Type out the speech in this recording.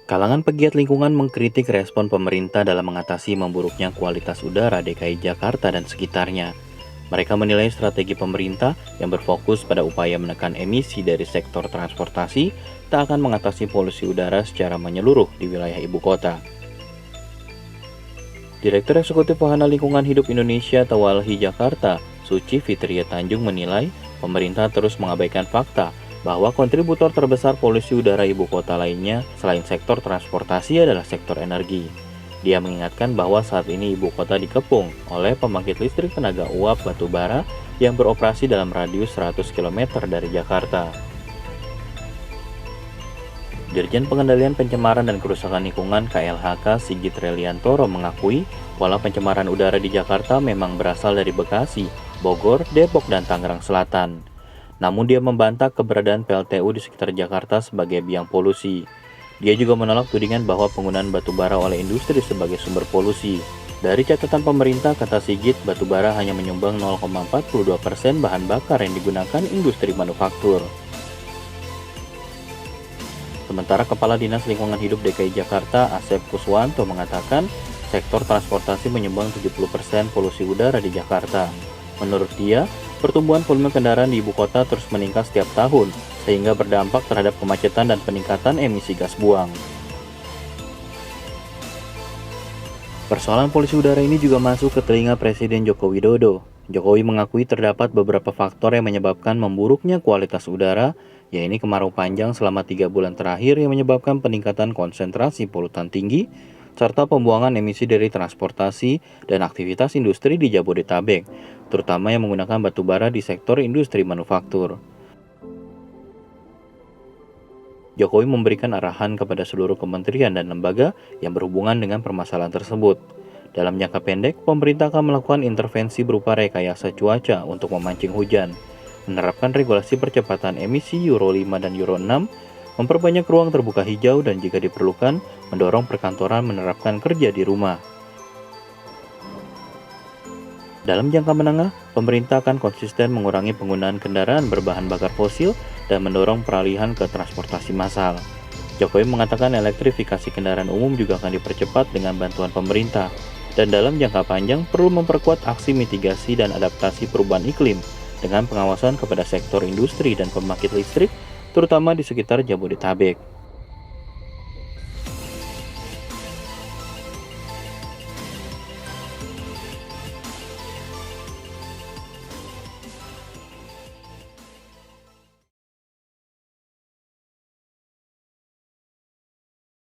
Kalangan pegiat lingkungan mengkritik respon pemerintah dalam mengatasi memburuknya kualitas udara DKI Jakarta dan sekitarnya. Mereka menilai strategi pemerintah yang berfokus pada upaya menekan emisi dari sektor transportasi tak akan mengatasi polusi udara secara menyeluruh di wilayah ibu kota. Direktur Eksekutif Wahana Lingkungan Hidup Indonesia atau WALHI Jakarta, Suci Fitria Tanjung menilai pemerintah terus mengabaikan fakta bahwa kontributor terbesar polusi udara ibu kota lainnya selain sektor transportasi adalah sektor energi. Dia mengingatkan bahwa saat ini ibu kota dikepung oleh pembangkit listrik tenaga uap batu bara yang beroperasi dalam radius 100 km dari Jakarta. Dirjen Pengendalian Pencemaran dan Kerusakan Lingkungan KLHK Sigit Reliantoro mengakui pola pencemaran udara di Jakarta memang berasal dari Bekasi, Bogor, Depok, dan Tangerang Selatan. Namun dia membantah keberadaan PLTU di sekitar Jakarta sebagai biang polusi. Dia juga menolak tudingan bahwa penggunaan batu bara oleh industri sebagai sumber polusi. Dari catatan pemerintah, kata Sigit, batu bara hanya menyumbang 0,42% bahan bakar yang digunakan industri manufaktur. Sementara Kepala Dinas Lingkungan Hidup DKI Jakarta, Asep Kuswanto, mengatakan sektor transportasi menyumbang 70% polusi udara di Jakarta. Menurut dia, pertumbuhan volume kendaraan di ibu kota terus meningkat setiap tahun, sehingga berdampak terhadap kemacetan dan peningkatan emisi gas buang. Persoalan polusi udara ini juga masuk ke telinga Presiden Joko Widodo. Jokowi mengakui terdapat beberapa faktor yang menyebabkan memburuknya kualitas udara, yaitu kemarau panjang selama 3 bulan terakhir yang menyebabkan peningkatan konsentrasi polutan tinggi, serta pembuangan emisi dari transportasi dan aktivitas industri di Jabodetabek, terutama yang menggunakan batu bara di sektor industri manufaktur. Jokowi memberikan arahan kepada seluruh kementerian dan lembaga yang berhubungan dengan permasalahan tersebut. Dalam jangka pendek, pemerintah akan melakukan intervensi berupa rekayasa cuaca untuk memancing hujan, menerapkan regulasi percepatan emisi Euro 5 dan Euro 6, memperbanyak ruang terbuka hijau, dan jika diperlukan, mendorong perkantoran menerapkan kerja di rumah. Dalam jangka menengah, pemerintah akan konsisten mengurangi penggunaan kendaraan berbahan bakar fosil dan mendorong peralihan ke transportasi massal. Jokowi mengatakan elektrifikasi kendaraan umum juga akan dipercepat dengan bantuan pemerintah. Dan dalam jangka panjang perlu memperkuat aksi mitigasi dan adaptasi perubahan iklim dengan pengawasan kepada sektor industri dan pembangkit listrik, terutama di sekitar Jabodetabek.